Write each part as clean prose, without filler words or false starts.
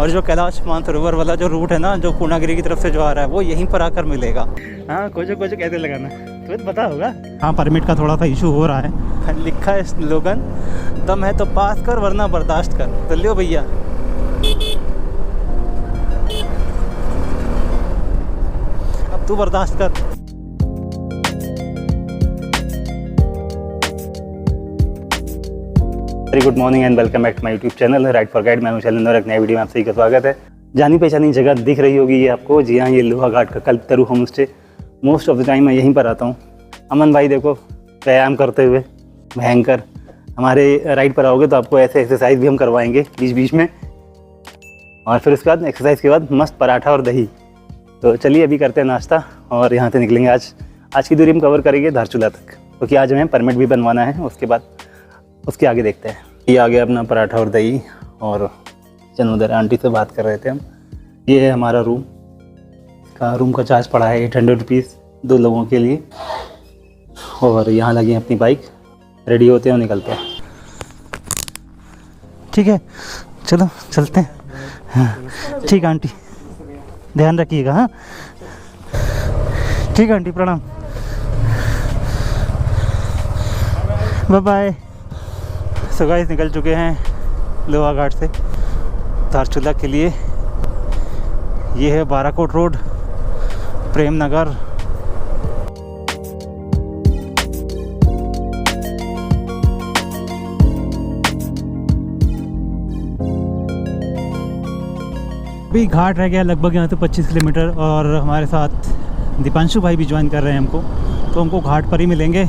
और जो कैलाश मानसरोवर वाला जो रूट है ना, जो पूर्णागिरी की तरफ से जो आ रहा है, वो यहीं पर आकर मिलेगा। हाँ, कुछ कैसे लगाना तो पता होगा। हाँ, परमिट का थोड़ा सा इशू हो रहा है। लिखा है स्लोगन, दम है तो पास कर वरना बर्दाश्त कर। तो लियो भैया, अब तू बर्दाश्त कर। Very good morning and welcome back to my YouTube channel ride for guide. मैं शैलेंद्र और एक नई वीडियो में आप सभी का स्वागत है। जानी पहचानी जगह दिख रही होगी ये आपको। जी हाँ, ये लोहा घाट का Kalpataru home stay. Most of the time मैं यहीं पर आता हूँ। अमन भाई देखो व्यायाम करते हुए, भयंकर। हमारे राइड पर आओगे तो आपको ऐसे एक्सरसाइज भी हम करवाएंगे बीच बीच में, और फिर उसके बाद एक्सरसाइज के बाद मस्त पराठा और दही। तो चलिए अभी करते हैं नाश्ता और यहाँ से निकलेंगे। आज की दूरी हम कवर करेंगे धारचूला तक, क्योंकि आज हमें परमिट भी बनवाना है। उसके बाद उसके आगे देखते हैं। ये आ गया अपना पराठा और दही, और चलो उधर आंटी से बात कर रहे थे हम। ये है हमारा रूम का चार्ज पड़ा है 800 रुपीज़ 2 लोगों के लिए। और यहाँ लगी अपनी बाइक, रेडी होते हैं और निकलते हैं। ठीक है, चलो चलते हैं। हाँ ठीक है आंटी, ध्यान रखिएगा। हाँ ठीक है आंटी, प्रणाम, बाय बाय। सो गाइस, निकल चुके हैं लोहा घाट से धारचूला के लिए। ये है बाराकोट रोड, प्रेम नगर। अभी घाट रह गया लगभग यहाँ से 25 किलोमीटर, और हमारे साथ दीपांशु भाई भी ज्वाइन कर रहे हैं हमको। तो हमको घाट पर ही मिलेंगे।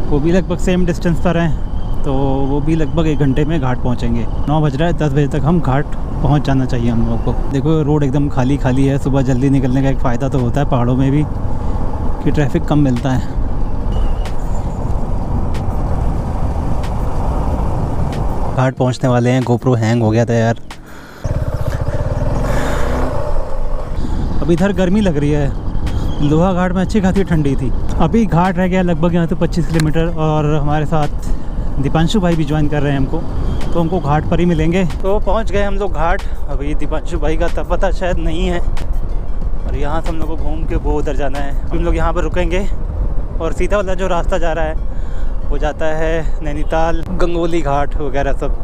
वो भी लगभग सेम डिस्टेंस पर हैं, तो वो भी लगभग 1 घंटे में घाट पहुँचेंगे। 9 बज रहा है, 10 बजे तक हम घाट पहुँच जाना चाहिए हम लोग को। देखो रोड एकदम खाली खाली है। सुबह जल्दी निकलने का एक फ़ायदा तो होता है पहाड़ों में भी, कि ट्रैफिक कम मिलता है। घाट पहुँचने वाले हैं। गोप्रो हैंग हो गया था यार। अब इधर गर्मी लग रही है। लोहा घाट में अच्छी खासी ठंडी थी। अभी घाट रह गया लगभग यहाँ से 25 किलोमीटर, और हमारे साथ दीपांशु भाई भी ज्वाइन कर रहे हैं हमको। तो हमको घाट पर ही मिलेंगे। तो पहुँच गए हम लोग घाट। अभी दीपांशु भाई का तब पता शायद नहीं है, और यहाँ से हम लोग को घूम के वो उधर जाना है। हम लोग यहाँ पर रुकेंगे, और सीधा वाला जो रास्ता जा रहा है वो जाता है नैनीताल, गंगोली घाट वगैरह सब।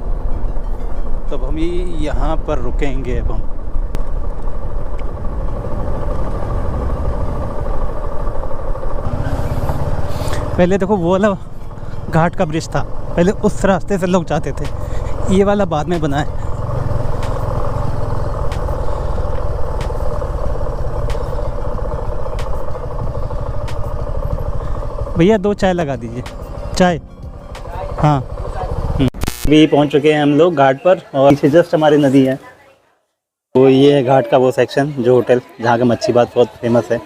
तब हम यहाँ पर रुकेंगे। अब हम पहले देखो वो वाला घाट का ब्रिज था, पहले उस रास्ते से लोग जाते थे। ये वाला बाद में बना है। भैया 2 चाय लगा दीजिए। चाय, हाँ। अभी पहुंच चुके हैं हम लोग घाट पर, और पीछे जस्ट हमारी नदी है। तो ये है घाट का वो सेक्शन, जो होटल जहाँ का मच्छी बात बहुत फेमस है।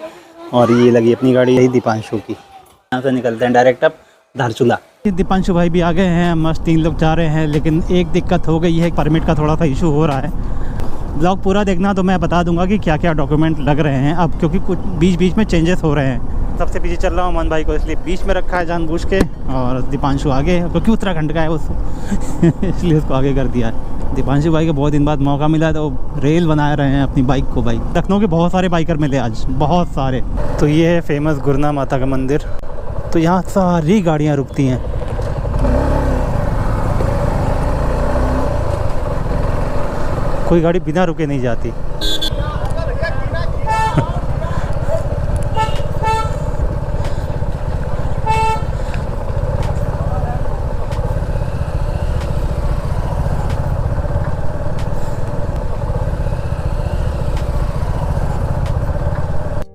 और ये लगी अपनी गाड़ी, यही दीपांशु की। यहाँ से निकलते हैं डायरेक्ट अब धारचूला। दीपांशु भाई भी आ गए हैं, मस्त 3 लोग जा रहे हैं। लेकिन एक दिक्कत हो गई है, परमिट का थोड़ा सा इशू हो रहा है। ब्लॉग पूरा देखना तो मैं बता दूंगा कि क्या क्या डॉक्यूमेंट लग रहे हैं अब, क्योंकि कुछ बीच बीच में चेंजेस हो रहे हैं। सबसे पीछे चल रहा हूँ अमन भाई को, इसलिए बीच में रखा है जानबूझ के। और दीपांशु आगे, क्योंकि उत्तराखंड का है उसको इसलिए उसको आगे कर दिया है। दीपांशु भाई को बहुत दिन बाद मौका मिला, तो रेल बना रहे हैं अपनी बाइक को। भाई लखनऊ के बहुत सारे बाइकर मिले आज, बहुत सारे। तो ये है फेमस गुरना माता का मंदिर। तो यहाँ सारी गाड़ियाँ रुकती हैं। कोई गाड़ी बिना रुके नहीं जाती।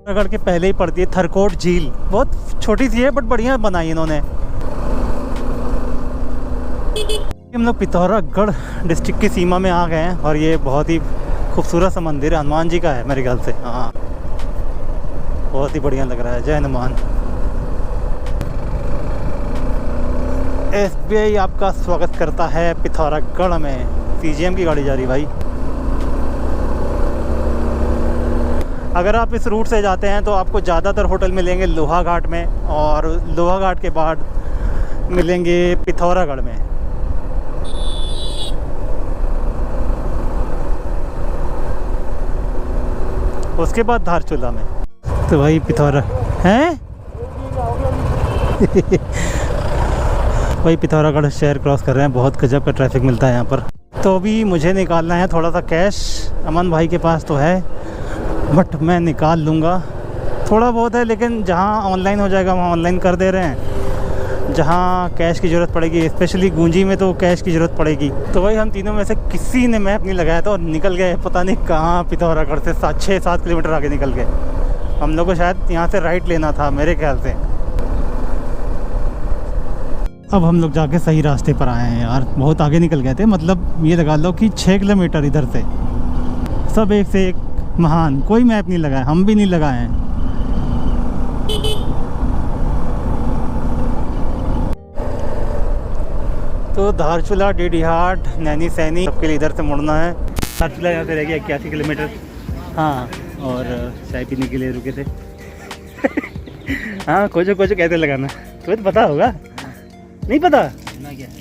उत्तराखंड के पहले ही पड़ती है थरकोट झील। बहुत छोटी सी है बट बढ़िया बनाई इन्होंने। हम लोग पिथौरागढ़ डिस्ट्रिक्ट की सीमा में आ गए हैं, और ये बहुत ही खूबसूरत सा मंदिर है। हनुमान जी का है मेरे ख्याल से। हाँ, बहुत ही बढ़िया लग रहा है। जय हनुमान। SBI आपका स्वागत करता है पिथौरागढ़ में। CGM की गाड़ी जा रही भाई। अगर आप इस रूट से जाते हैं तो आपको ज़्यादातर होटल मिलेंगे लोहा घाट में, और लोहा घाट के बाद मिलेंगे पिथौरागढ़ में। उसके बाद धारचूला में। तो वही पिथौरा हैं वही पिथौरागढ़ शहर क्रॉस कर रहे हैं। बहुत गजब का ट्रैफिक मिलता है यहाँ पर। तो अभी मुझे निकालना है थोड़ा सा कैश। अमन भाई के पास तो है बट मैं निकाल लूँगा। थोड़ा बहुत है लेकिन जहाँ ऑनलाइन हो जाएगा वहाँ ऑनलाइन कर दे रहे हैं। जहाँ कैश की ज़रूरत पड़ेगी, स्पेशली गूंजी में तो कैश की ज़रूरत पड़ेगी। तो वही हम तीनों में से किसी ने मैप नहीं लगाया था और निकल गए पता नहीं कहाँ, पिथौरागढ़ से 6-7 किलोमीटर आगे निकल गए। हम लोग को शायद यहाँ से राइट लेना था मेरे ख्याल से। अब हम लोग जाके सही रास्ते पर आए हैं यार। बहुत आगे निकल गए थे, मतलब ये लगा लो कि 6 किलोमीटर इधर से। सब एक से एक महान। कोई मैप नहीं लगाया, हम भी नहीं लगाए हैं। तो धारचूला, डीडीहाट, नैनी सैनी सबके लिए इधर से मुड़ना है। धारचूला यहाँ से रह गया 81 किलोमीटर। हाँ, और चाय पीने के लिए रुके थे। हाँ, कोचो कैसे लगाना तुम्हें तो पता होगा। नहीं पता ना क्या है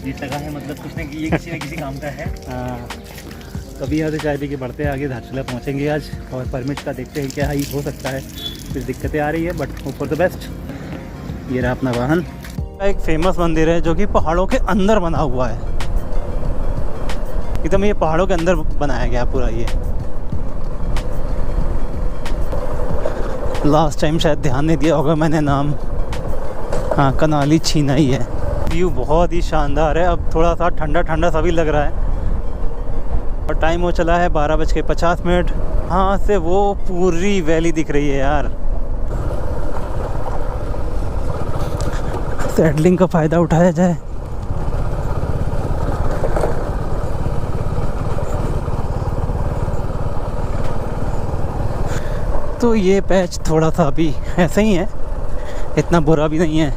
ये लगा है, मतलब कुछ ना ये किसी न किसी काम का है। हाँ, तो अभी यहाँ से चाय पी के बढ़ते हैं आगे। धारचूला पहुँचेंगे आज और परमिट का देखते हैं क्या ही हो सकता है। कुछ दिक्कतें आ रही है but hope for the best. ये रहा अपना वाहन। एक फेमस मंदिर है जो कि पहाड़ों के अंदर बना हुआ है। एकदम ये पहाड़ों के अंदर बनाया गया पूरा। ये लास्ट टाइम शायद ध्यान नहीं दिया होगा मैंने नाम। हाँ, कनाली छीनाई है। व्यू बहुत ही शानदार है। अब थोड़ा सा ठंडा ठंडा सा भी लग रहा है और टाइम हो चला है 12:50। हाँ से वो पूरी वैली दिख रही है यार। सैडलिंग का फ़ायदा उठाया जाए। तो ये पैच थोड़ा सा अभी ऐसे ही है, इतना बुरा भी नहीं है।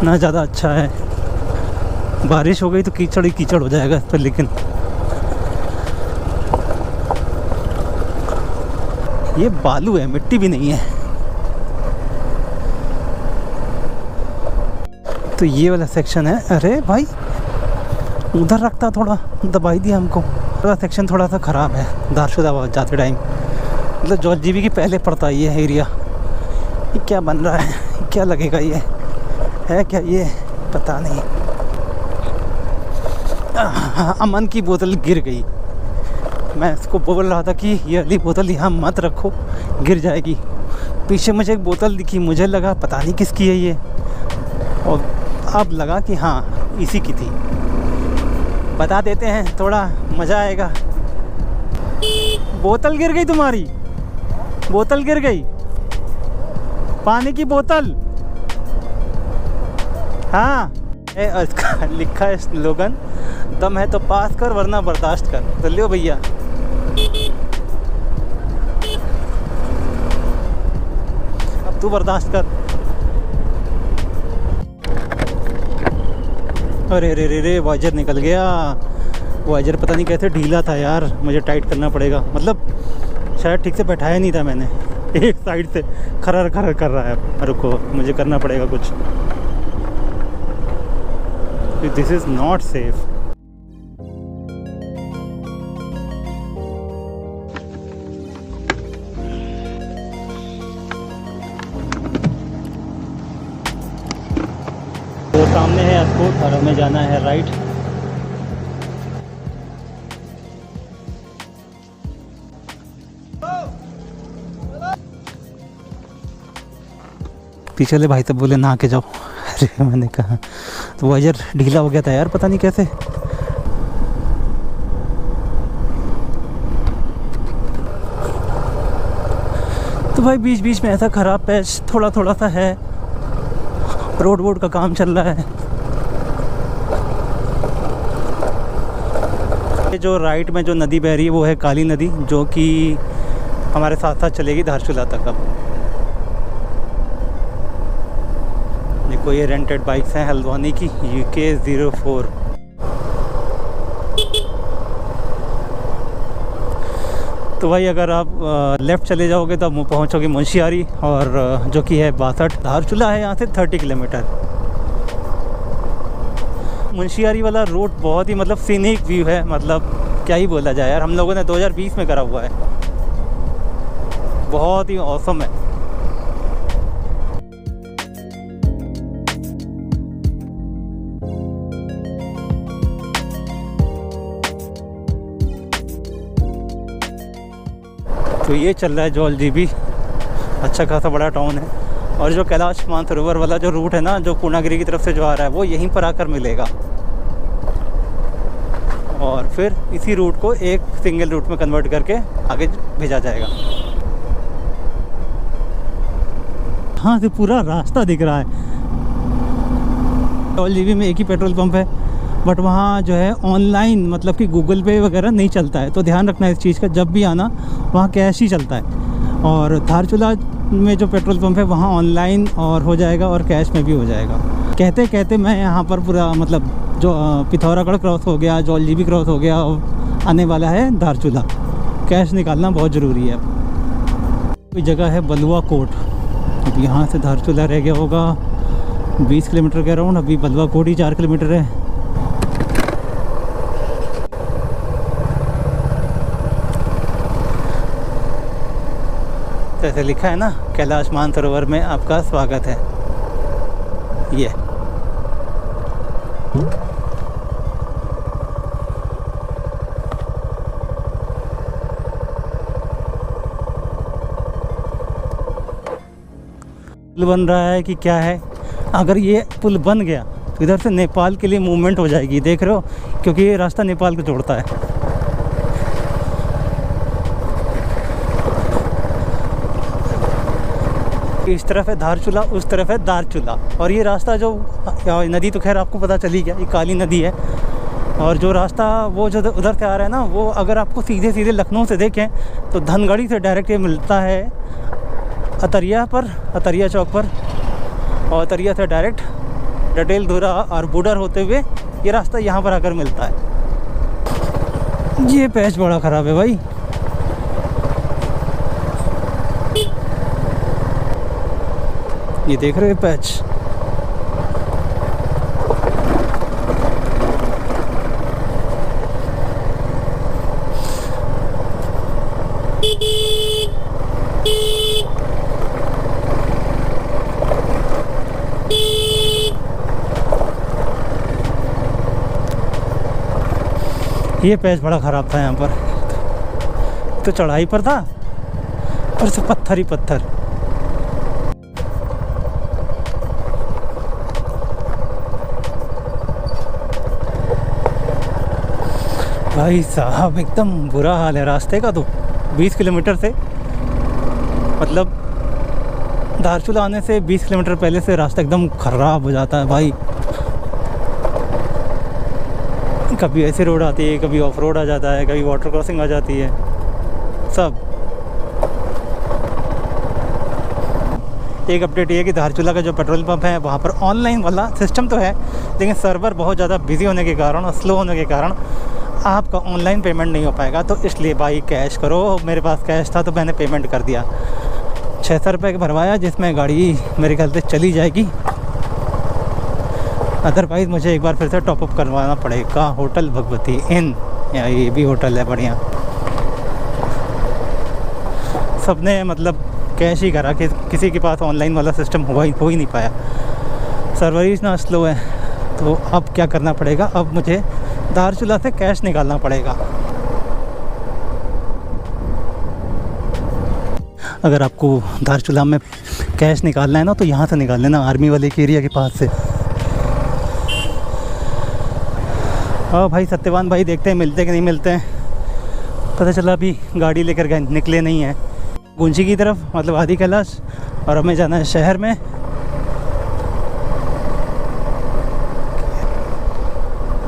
ना ज़्यादा अच्छा है। बारिश हो गई तो कीचड़ ही कीचड़ हो जाएगा इस पर। लेकिन ये बालू है, मिट्टी भी नहीं है। तो ये वाला सेक्शन है। अरे भाई उधर रखता, थोड़ा दबाई दिया हमको। थोड़ा सेक्शन थोड़ा सा ख़राब है धारचूला जाते टाइम। मतलब जॉर्ज जीबी की पहले पड़ता है ये एरिया। ये क्या बन रहा है, क्या लगेगा, ये है क्या, ये पता नहीं। अमन की बोतल गिर गई। मैं इसको बोल रहा था कि ये वाली बोतल यहाँ मत रखो, गिर जाएगी। पीछे मुझे एक बोतल दिखी, मुझे लगा पता नहीं किसकी है ये, और अब लगा कि हाँ इसी की थी। बता देते हैं, थोड़ा मज़ा आएगा। बोतल गिर गई तुम्हारी, बोतल गिर गई, पानी की बोतल। हाँ, इसका लिखा है स्लोगन, दम है तो पास कर वरना बर्दाश्त कर। तो लियो भैया। अब तू बर्दाश्त कर। अरे रे रे रे, वाइजर निकल गया। वाइजर पता नहीं कैसे ढीला था यार, मुझे टाइट करना पड़ेगा। मतलब शायद ठीक से बैठाया नहीं था मैंने, एक साइड से खरर खरर कर रहा है। रुको, मुझे करना पड़ेगा कुछ। This is not safe. तो सामने है एयरपोर्ट और हमें जाना है राइट। पीछे ले भाई तब बोले नहा के जाओ। अरे मैंने कहा, तो वाइजर ढीला हो गया था यार, पता नहीं कैसे। तो भाई बीच बीच में ऐसा ख़राब पैच थोड़ा थोड़ा सा है। रोड वोड का काम चल रहा है। जो राइट में जो नदी बह रही है वो है काली नदी, जो कि हमारे साथ साथ चलेगी धारचूला तक। अब देखो ये रेंटेड बाइक्स हैं हल्द्वानी की, UK04। तो भाई अगर आप लेफ़्ट चले जाओगे तो आप पहुँचोगे मुंशियारी, और जो कि है 62। धारचूला है यहाँ से 30 किलोमीटर। मुंशियारी वाला रूट बहुत ही मतलब सीनिक व्यू है, मतलब क्या ही बोला जाए यार। हम लोगों ने 2020 में करा हुआ है, बहुत ही औसम है। तो ये चल रहा है जौलजीबी, अच्छा खासा बड़ा टाउन है। और जो कैलाश मानसरोवर वाला जो रूट है ना, जो पूर्णागिरी की तरफ से जो आ रहा है, वो यहीं पर आकर मिलेगा और फिर इसी रूट को एक सिंगल रूट में कन्वर्ट करके आगे भेजा जाएगा। हाँ, से पूरा रास्ता दिख रहा है। जौलजीबी में एक ही पेट्रोल पंप है, बट वहाँ जो है ऑनलाइन मतलब कि गूगल पे वगैरह नहीं चलता है, तो ध्यान रखना इस चीज़ का। जब भी आना वहाँ कैश ही चलता है। और धारचूला में जो पेट्रोल पंप है वहाँ ऑनलाइन और हो जाएगा और कैश में भी हो जाएगा। कहते कहते मैं यहाँ पर पूरा मतलब जो पिथौरागढ़ क्रॉस हो गया, जौलजीबी क्रॉस हो गया, और आने वाला है धारचूला। कैश निकालना बहुत ज़रूरी है। कोई जगह है बलुआ कोट, अब यहाँ से धारचूला रह गया होगा 20 किलोमीटर के अराउंड। अभी बलुआ कोट ही 4 किलोमीटर है। जैसे लिखा है ना, कैलाश मानसरोवर में आपका स्वागत है। ये पुल बन रहा है कि क्या है। अगर ये पुल बन गया तो इधर से नेपाल के लिए मूवमेंट हो जाएगी, देख रहे हो, क्योंकि ये रास्ता नेपाल को जोड़ता है। इस तरफ है धारचूला, उस तरफ है दारचूला। और ये रास्ता जो नदी तो खैर आपको पता चली गया, ये काली नदी है। और जो रास्ता वो जो उधर से आ रहा है ना, वो अगर आपको सीधे सीधे लखनऊ से देखें तो धनगढ़ी से डायरेक्ट ये मिलता है अतरिया पर, अतरिया चौक पर। और अतरिया से डायरेक्ट डटेल धुरा और बूडर होते हुए ये रास्ता यहाँ पर आकर मिलता है। ये पैच बड़ा ख़राब है भाई। ये देख रहे हो पैच, ये पैच बड़ा ख़राब था यहाँ पर। तो चढ़ाई पर था, पर से पत्थर ही पत्थर। भाई साहब एकदम बुरा हाल है रास्ते का। तो 20 किलोमीटर से मतलब धारचूला आने से 20 किलोमीटर पहले से रास्ता एकदम ख़राब हो जाता है भाई। कभी ऐसे रोड आती है, कभी ऑफ रोड आ जाता है, कभी वाटर क्रॉसिंग आ जाती है, सब। एक अपडेट ये है कि धारचूला का जो पेट्रोल पंप है वहाँ पर ऑनलाइन वाला सिस्टम तो है, लेकिन सर्वर बहुत ज़्यादा बिजी होने के कारण और स्लो होने के कारण आपका ऑनलाइन पेमेंट नहीं हो पाएगा। तो इसलिए भाई कैश करो। मेरे पास कैश था तो मैंने पेमेंट कर दिया, 600 रुपये का भरवाया, जिसमें गाड़ी मेरे ख्याल से चली जाएगी। अदरवाइज़ मुझे एक बार फिर से टॉपअप करवाना पड़ेगा। होटल भगवती इन, या ये भी होटल है बढ़िया। सबने मतलब कैश ही करा कि किसी के पास ऑनलाइन वाला सिस्टम हो ही नहीं पाया। सर्वर ही इतना स्लो है। तो अब क्या करना पड़ेगा, अब मुझे धारचूला से कैश निकालना पड़ेगा। अगर आपको धारचूला में कैश निकालना है ना, तो यहाँ से निकाल लेना, आर्मी वाले के एरिया के पास से। हाँ भाई सत्यवान भाई, देखते हैं मिलते कि नहीं मिलते हैं। पता चला अभी गाड़ी लेकर गए, निकले नहीं हैं गुंजी की तरफ, मतलब आदि कैलाश, और हमें जाना है शहर में।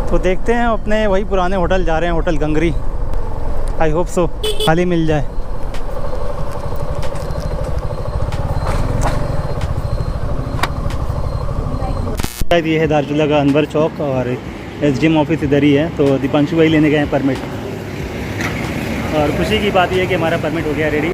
तो देखते हैं, अपने वही पुराने होटल जा रहे हैं, होटल गंगरी। आई होप सो खाली मिल जाए। शायद ये है धारचूला का अनवर चौक, और एसडीएम ऑफिस इधर ही है। तो दीपांशु भाई लेने गए हैं परमिट, और खुशी की बात यह है कि हमारा परमिट हो गया रेडी।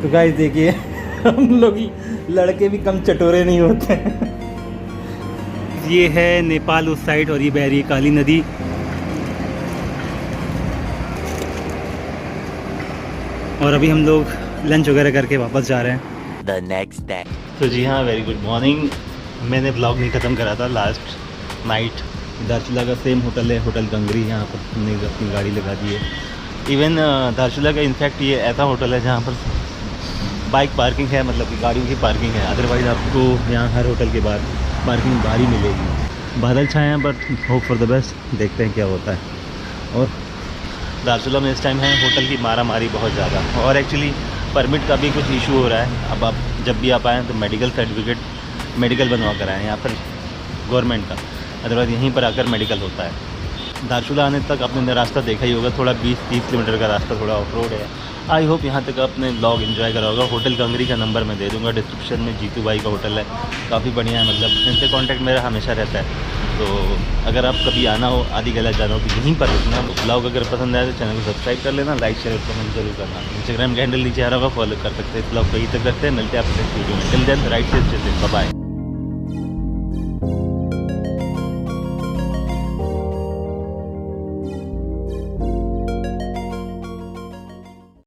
तो गाइस देखिए हम लोग ही लड़के भी कम चटोरे नहीं होते हैं। ये है नेपाल उस साइड और ये बह रही है काली नदी। और अभी हम लोग लंच वगैरह करके वापस जा रहे हैं The next day. तो जी हाँ, वेरी गुड मॉर्निंग। मैंने ब्लॉग नहीं ख़त्म करा था लास्ट नाइट। दारचूला का सेम होटल है, होटल गंगरी, यहाँ पर हमने अपनी गाड़ी लगा दी है। इवन दारचूला का इनफैक्ट ये ऐसा होटल है जहाँ पर बाइक पार्किंग है, मतलब कि गाड़ियों की पार्किंग है। अदरवाइज़ आपको यहाँ हर होटल के बाद पार्किंग बाहर ही मिलेगी। बादल छाए हैं but hope for the best, देखते हैं क्या होता है। और दारचूला में इस टाइम है होटल की मारा मारी बहुत ज़्यादा, और एक्चुअली परमिट का भी कुछ इशू हो रहा है। अब आप जब भी आप आएँ तो मेडिकल सर्टिफिकेट मेडिकल बनवा कर आएँ यहाँ पर गवर्नमेंट का, अदरवाइज़ यहीं पर आकर मेडिकल होता है। दारचूला आने तक आपने रास्ता देखा ही होगा, थोड़ा 20-30 किलोमीटर का रास्ता, थोड़ा ऑफ रोड है। आई होप यहाँ तक आपने ब्लॉग एंजॉय करा होगा। होटल गंगरी का नंबर मैं दे दूँगा डिस्क्रिप्शन में। जीतू भाई का होटल है, काफ़ी बढ़िया है, मतलब इनसे कांटेक्ट मेरा हमेशा रहता है। तो अगर आप कभी आना हो, आदि गला जाना हो, तो यहीं पर रुकना। ब्लॉग अगर पसंद आए तो चैनल को सब्सक्राइब कर लेना, लाइक शेयर कमेंट जरूर करना। इंस्टाग्राम का हैंडल नीचे आ रहा होगा, फॉलो कर सकते हैं। इस ब्लॉग को यहीं तक रखते हैं, मिलते हैं आपसे नेक्स्ट वीडियो में। टिल देन राइट से बाय।